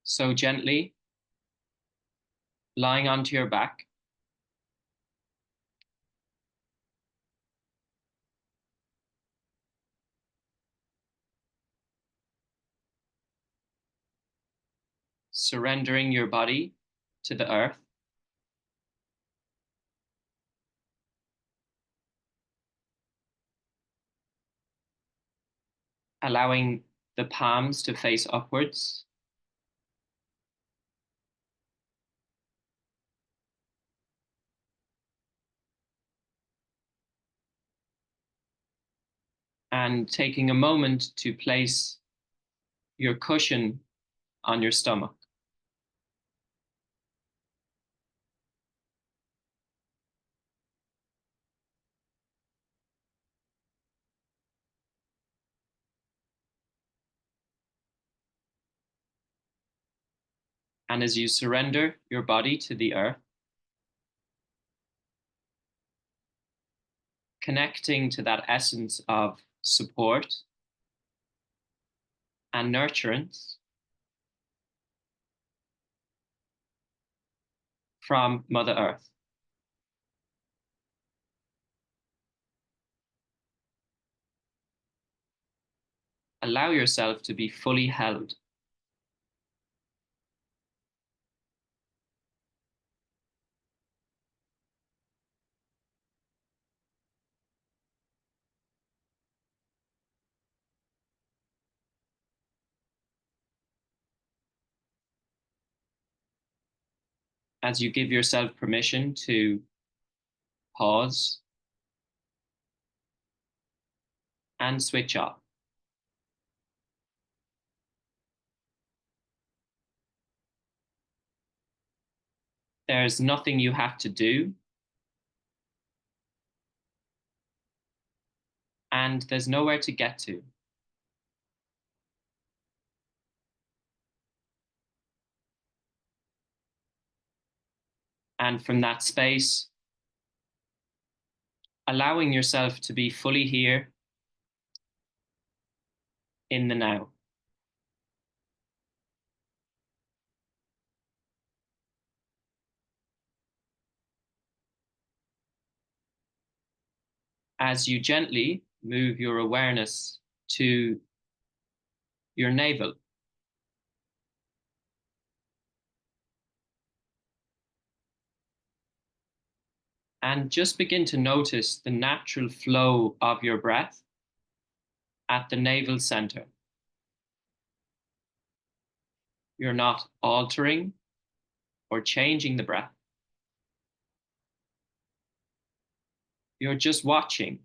So gently lying onto your back. Surrendering your body to the earth. Allowing the palms to face upwards. And taking a moment to place your cushion on your stomach. And as you surrender your body to the earth, connecting to that essence of support and nurturance from Mother Earth. Allow yourself to be fully held. As you give yourself permission to pause and switch off. There's nothing you have to do, and there's nowhere to get to. And from that space, allowing yourself to be fully here in the now. As you gently move your awareness to your navel. And just begin to notice the natural flow of your breath at the navel center. You're not altering or changing the breath. You're just watching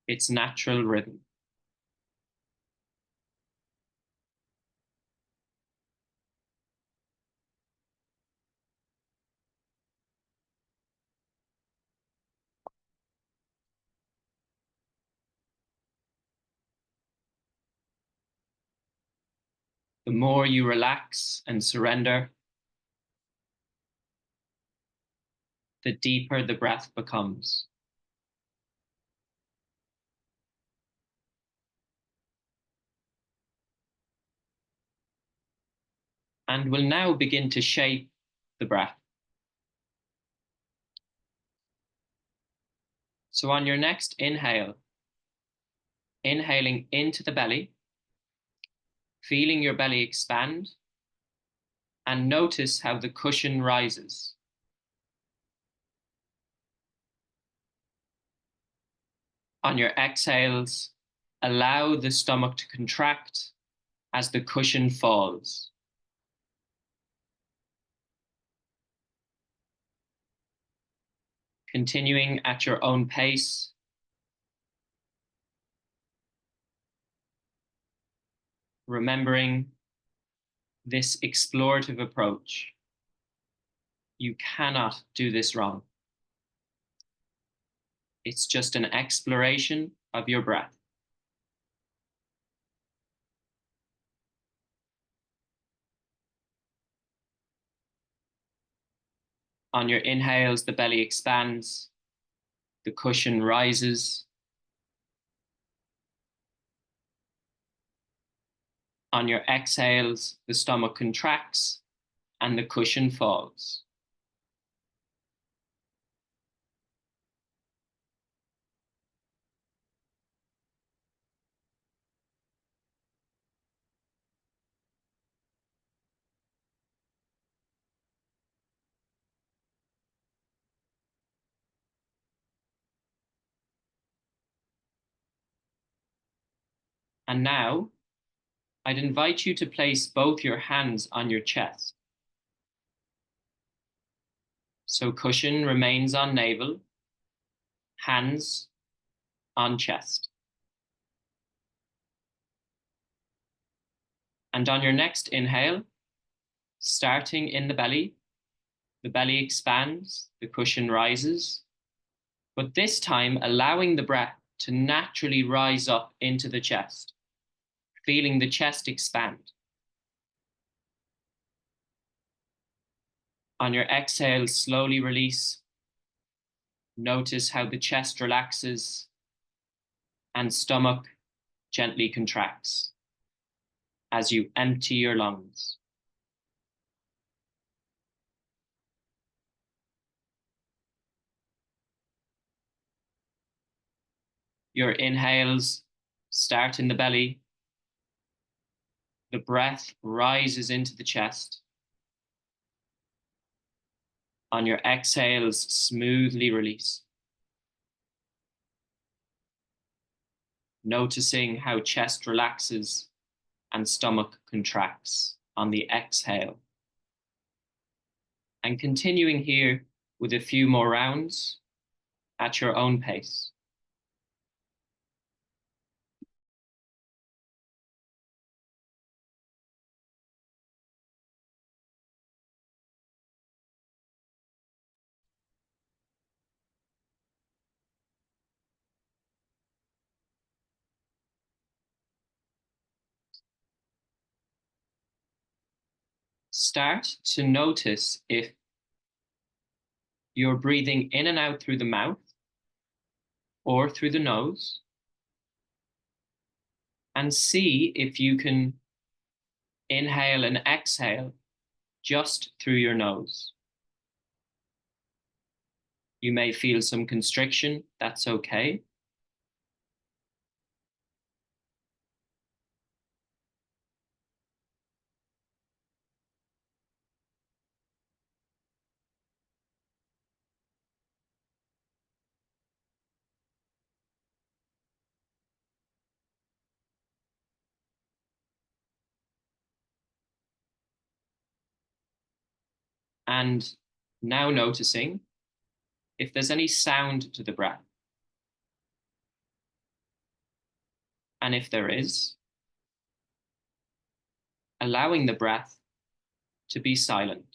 its natural rhythm. The more you relax and surrender, the deeper the breath becomes. And we'll now begin to shape the breath. So on your next inhale, inhaling into the belly, feeling your belly expand, and notice how the cushion rises. On your exhales, allow the stomach to contract as the cushion falls. Continuing at your own pace. Remembering this explorative approach. You cannot do this wrong. It's just an exploration of your breath. On your inhales, the belly expands, the cushion rises. On your exhales, the stomach contracts and the cushion falls. And now, I'd invite you to place both your hands on your chest. So cushion remains on navel, hands on chest. And on your next inhale, starting in the belly expands, the cushion rises, but this time allowing the breath to naturally rise up into the chest, feeling the chest expand. On your exhale, slowly release. Notice how the chest relaxes and stomach gently contracts as you empty your lungs. Your inhales start in the belly. The breath rises into the chest. On your exhales, smoothly release. Noticing how chest relaxes and stomach contracts on the exhale. And continuing here with a few more rounds at your own pace. Start to notice if you're breathing in and out through the mouth or through the nose, and see if you can inhale and exhale just through your nose. You may feel some constriction, that's okay. And now noticing if there's any sound to the breath. And if there is, allowing the breath to be silent.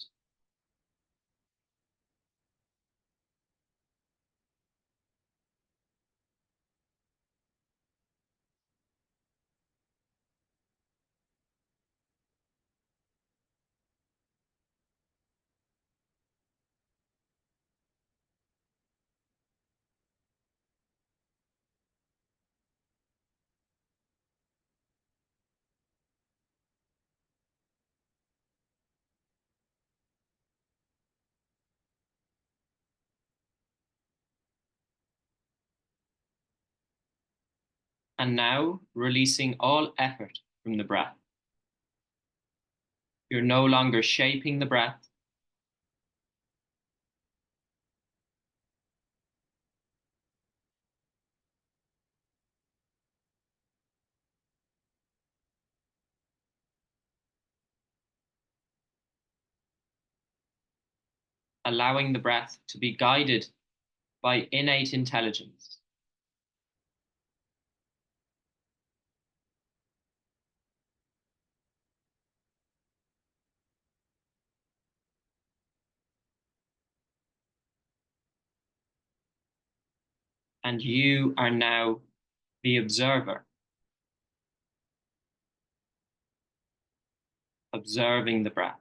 And now releasing all effort from the breath. You're no longer shaping the breath. Allowing the breath to be guided by innate intelligence. And you are now the observer, observing the breath.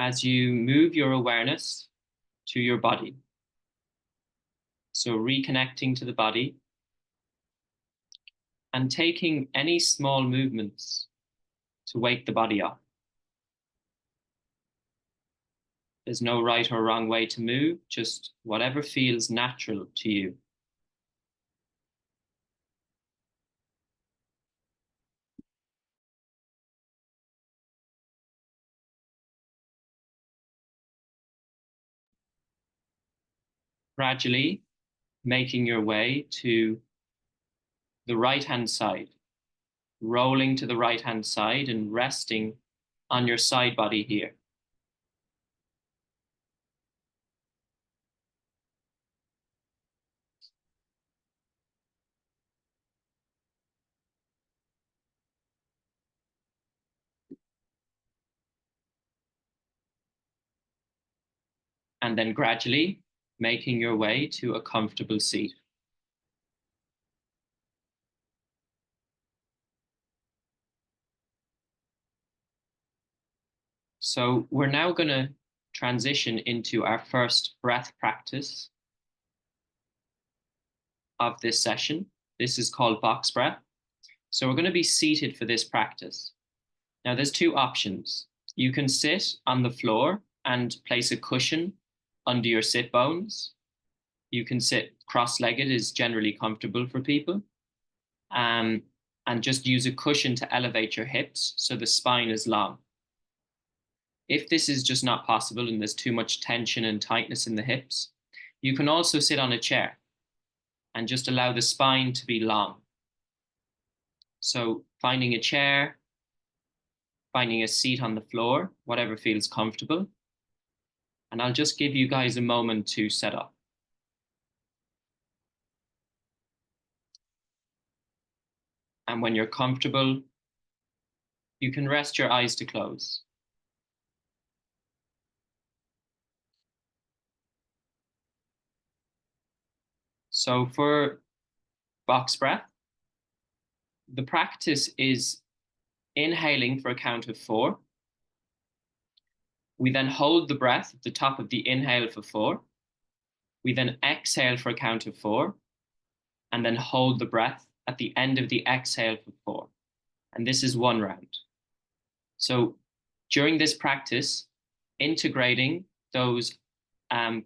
as you move your awareness to your body. So reconnecting to the body and taking any small movements to wake the body up. There's no right or wrong way to move, just whatever feels natural to you. Gradually making your way to the right-hand side, rolling to the right-hand side and resting on your side body here. And then gradually making your way to a comfortable seat. So we're now going to transition into our first breath practice of this session. This is called box breath. So we're going to be seated for this practice. Now there's two options. You can sit on the floor and place a cushion under your sit bones. You can sit cross-legged, is generally comfortable for people. And just use a cushion to elevate your hips so the spine is long. If this is just not possible and there's too much tension and tightness in the hips, you can also sit on a chair and just allow the spine to be long. So finding a chair, finding a seat on the floor, whatever feels comfortable. And I'll just give you guys a moment to set up. And when you're comfortable, you can rest your eyes to close. So for box breath, the practice is inhaling for a count of 4. We then hold the breath at the top of the inhale for 4. We then exhale for a count of 4, and then hold the breath at the end of the exhale for 4. And this is 1 round. So during this practice, integrating those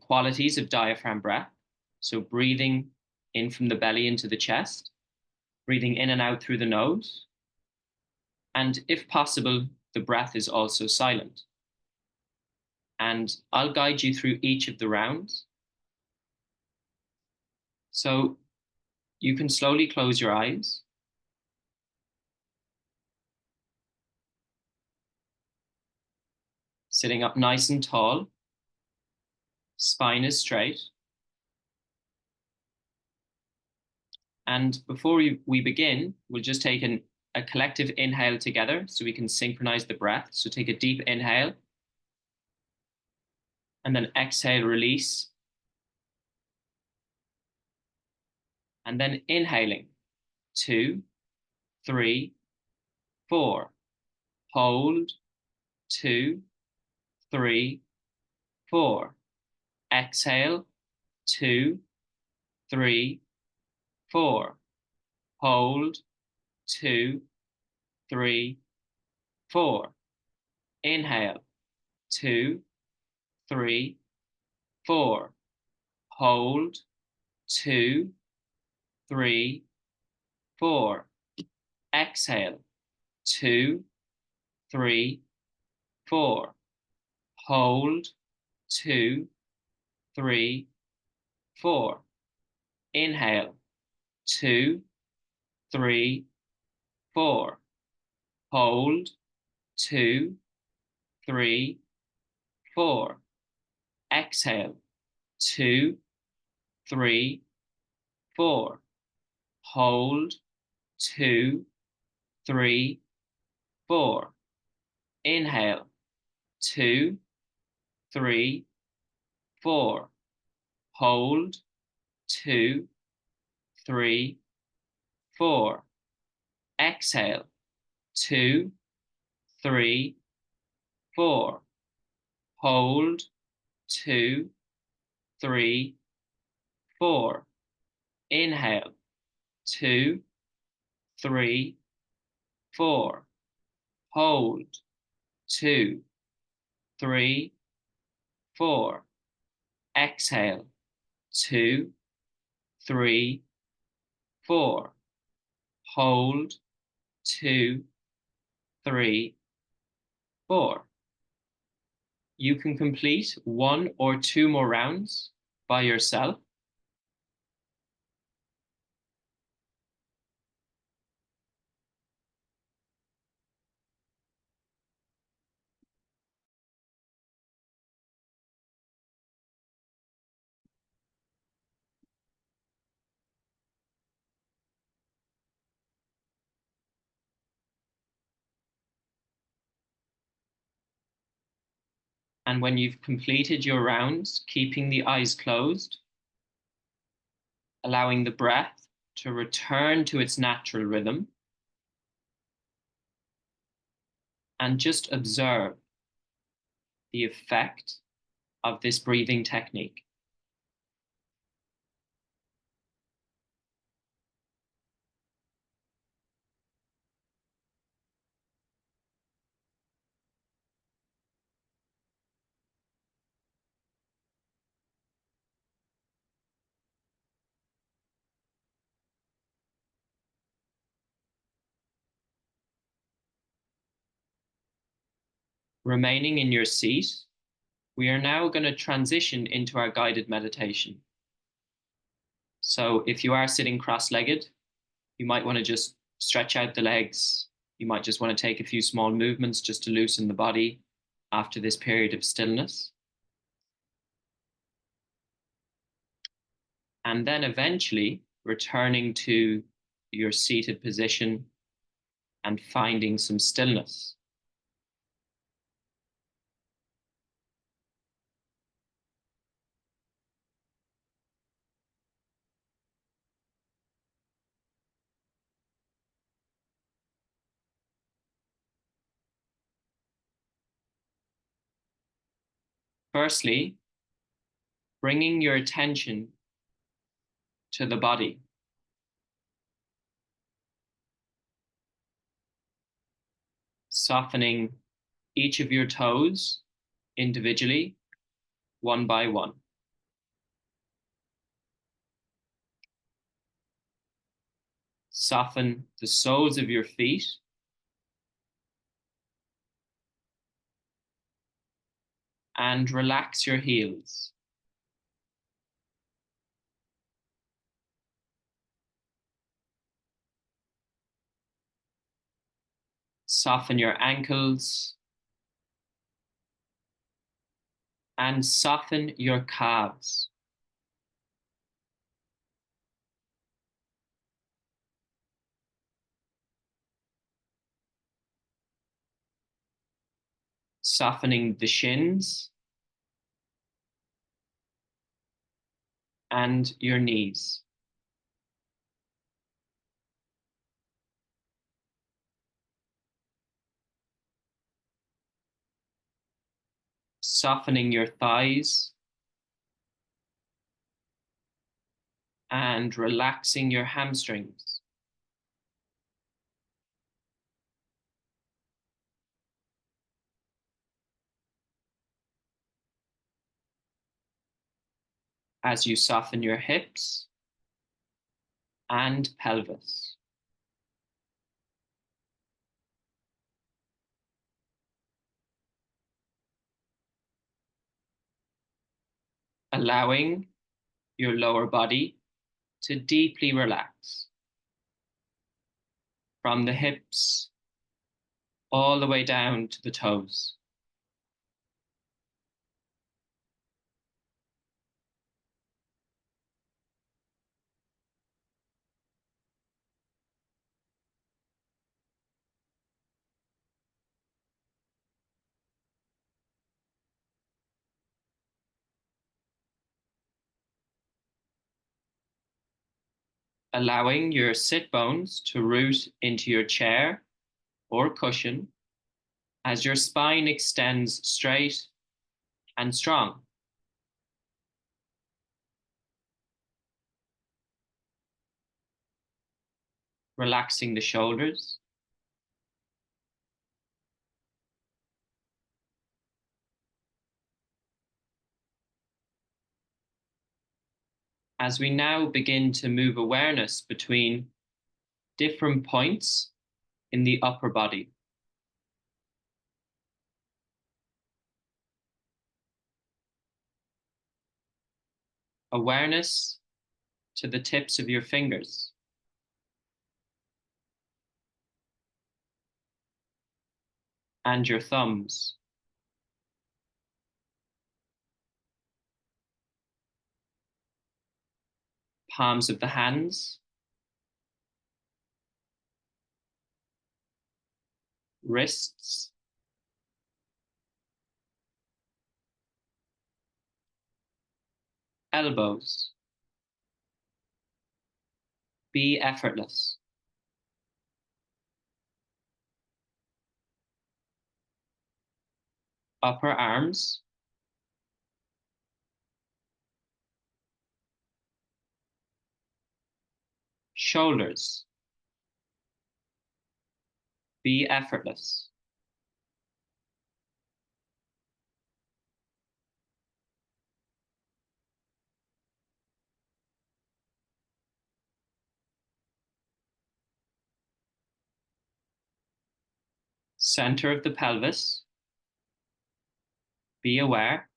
qualities of diaphragm breath, so breathing in from the belly into the chest, breathing in and out through the nose, and if possible, the breath is also silent. And I'll guide you through each of the rounds. So you can slowly close your eyes. Sitting up nice and tall. Spine is straight. And before we begin, we'll just take a collective inhale together so we can synchronize the breath. So take a deep inhale. And then exhale, release. And then inhaling. 2, 3, 4. Hold. 2, 3, 4. Exhale. 2, 3, 4. Hold. 2, 3, 4. Inhale. 2, 3, 4. Hold. 2, 3, 4. Exhale. 2, 3, 4. Hold. 2, 3, 4. Inhale. 2, 3, 4. Hold. 2, 3, 4. Exhale. 2, 3, 4. Hold. 2, 3, 4. Inhale. 2, 3, 4. Hold. 2, 3, 4. Exhale. 2, 3, 4. hold, 2, 3, 4. Inhale, 2, 3, 4. Hold, 2, 3, 4. Exhale, 2, 3, 4. Hold, 2, 3, 4. You can complete 1 or 2 more rounds by yourself. And when you've completed your rounds, keeping the eyes closed, allowing the breath to return to its natural rhythm, and just observe the effect of this breathing technique. Remaining in your seat, we are now going to transition into our guided meditation. So if you are sitting cross-legged, you might want to just stretch out the legs. You might just want to take a few small movements just to loosen the body after this period of stillness. And then eventually returning to your seated position and finding some stillness. Firstly, bringing your attention to the body. Softening each of your toes individually, one by one. Soften the soles of your feet. And relax your heels. Soften your ankles. And soften your calves. Softening the shins and your knees. Softening your thighs and relaxing your hamstrings. As you soften your hips and pelvis. Allowing your lower body to deeply relax from the hips all the way down to the toes. Allowing your sit bones to root into your chair or cushion as your spine extends straight and strong. Relaxing the shoulders. As we now begin to move awareness between different points in the upper body. Awareness to the tips of your fingers. And your thumbs. Palms of the hands. Wrists. Elbows. Be effortless. Upper arms. Shoulders. Be effortless. Center of the pelvis. Be aware.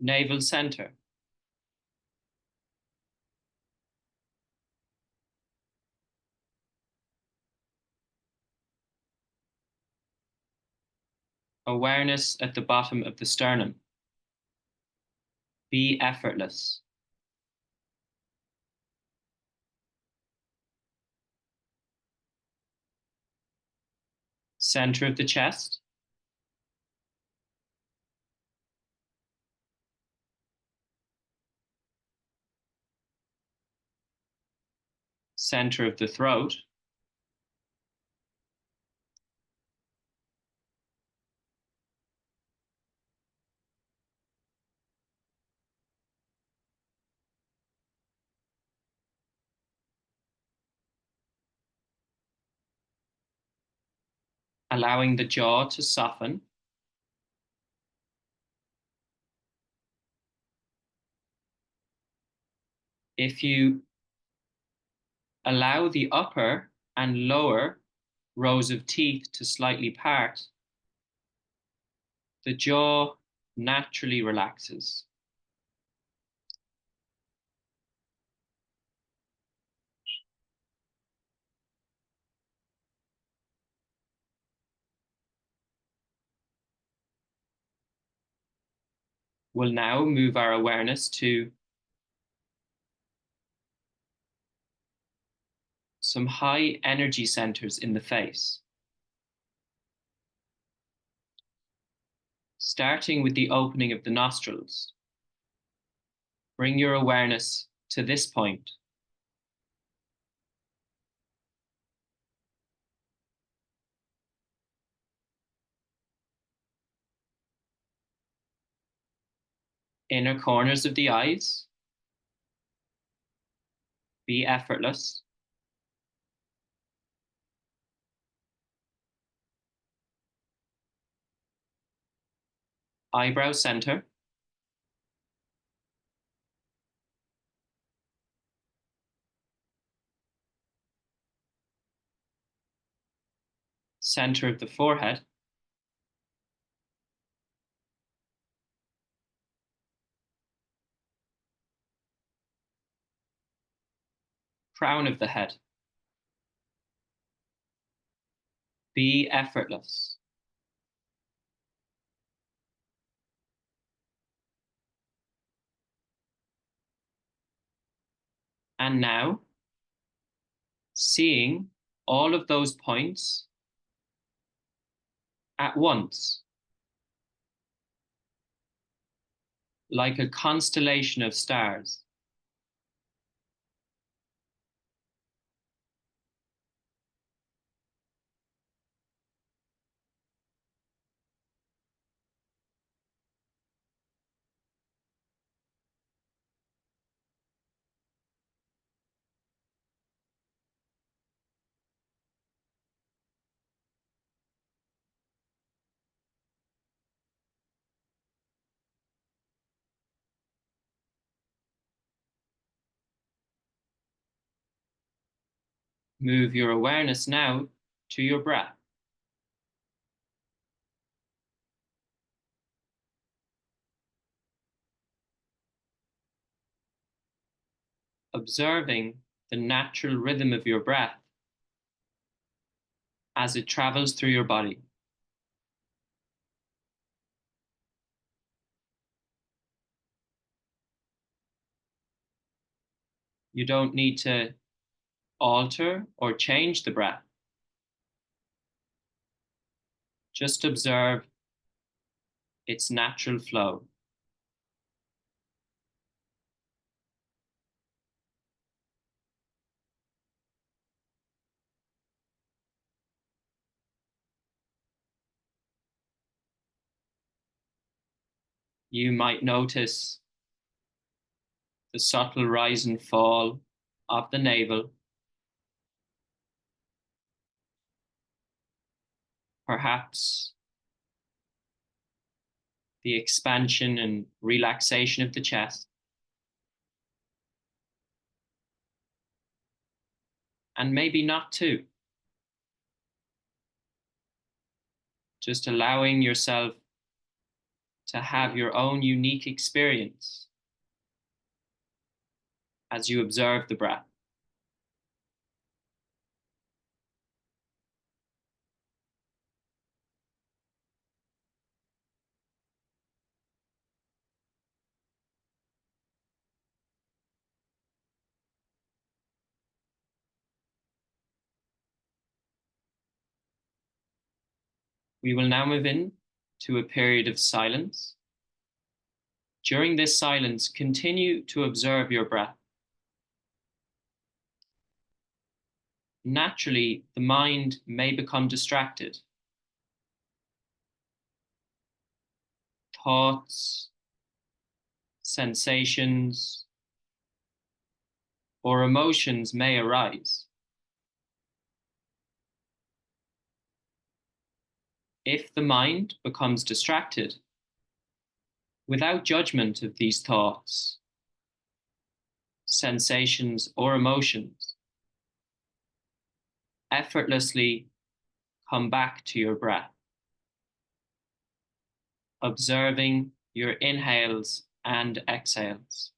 Navel center. Awareness at the bottom of the sternum. Be effortless. Center of the chest. Center of the throat. Allowing the jaw to soften. If you allow the upper and lower rows of teeth to slightly part, the jaw naturally relaxes. We'll now move our awareness to some high energy centers in the face. Starting with the opening of the nostrils. Bring your awareness to this point. Inner corners of the eyes. Be effortless. Eyebrow center. Center of the forehead. Crown of the head. Be effortless. And now, seeing all of those points at once, like a constellation of stars. Move your awareness now to your breath. Observing the natural rhythm of your breath as it travels through your body. You don't need to alter or change the breath. Just observe its natural flow. You might notice the subtle rise and fall of the navel, perhaps the expansion and relaxation of the chest, and maybe not too. Just allowing yourself to have your own unique experience as you observe the breath. We will now move in to a period of silence. During this silence, continue to observe your breath. Naturally, the mind may become distracted. Thoughts, sensations, or emotions may arise. If the mind becomes distracted, without judgment of these thoughts, sensations, or emotions, effortlessly come back to your breath, observing your inhales and exhales.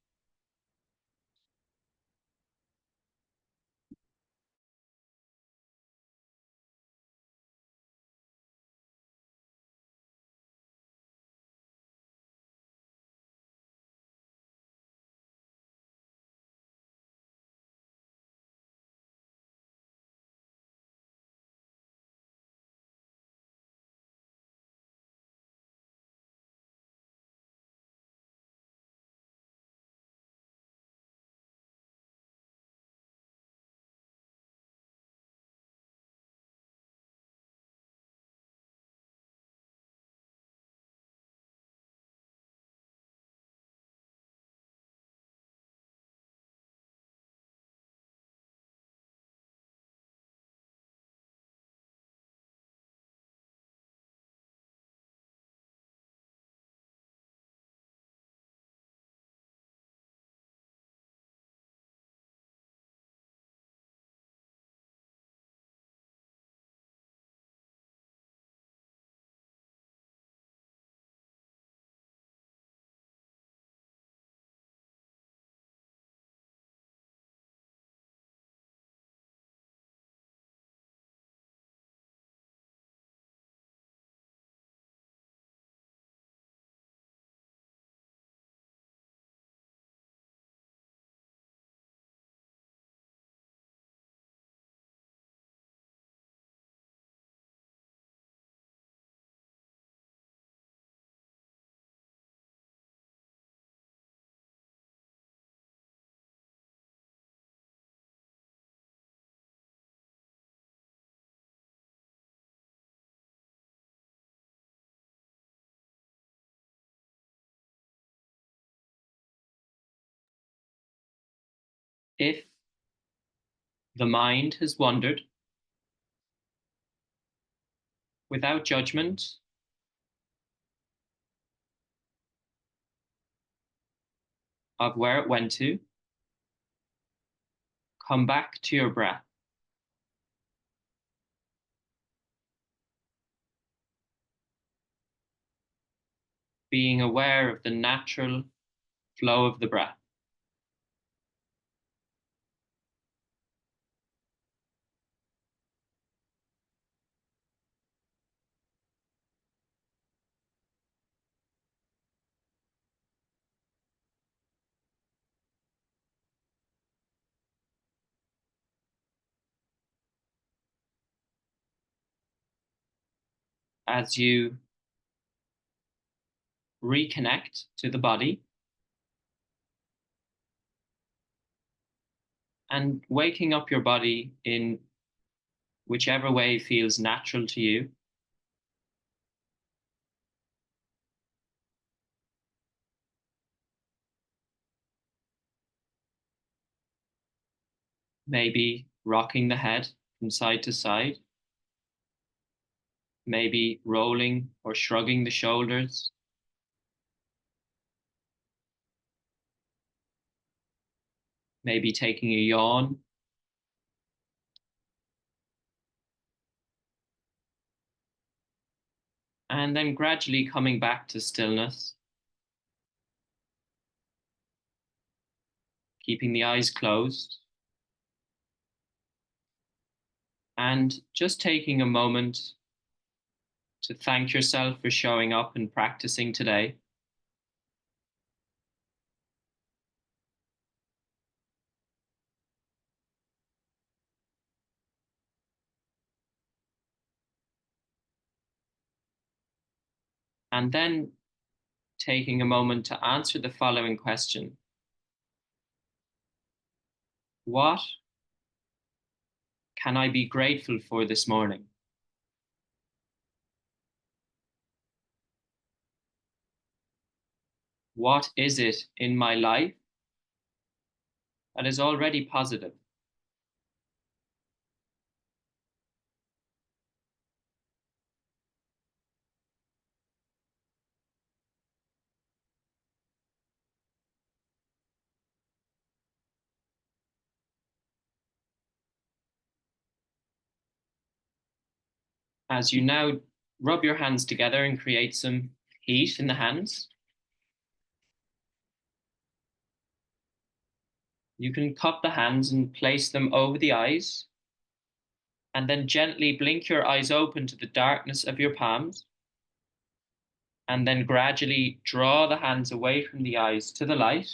If the mind has wandered, without judgment, of where it went to, come back to your breath. being aware of the natural flow of the breath. As you reconnect to the body and waking up your body in whichever way feels natural to you. Maybe rocking the head from side to side, maybe rolling or shrugging the shoulders, maybe taking a yawn, and then gradually coming back to stillness, keeping the eyes closed, and just taking a moment to thank yourself for showing up and practicing today. And then taking a moment to answer the following question: what can I be grateful for this morning? What is it in my life that is already positive? As you now rub your hands together and create some heat in the hands, you can cup the hands and place them over the eyes, and then gently blink your eyes open to the darkness of your palms, and then gradually draw the hands away from the eyes to the light.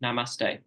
Namaste.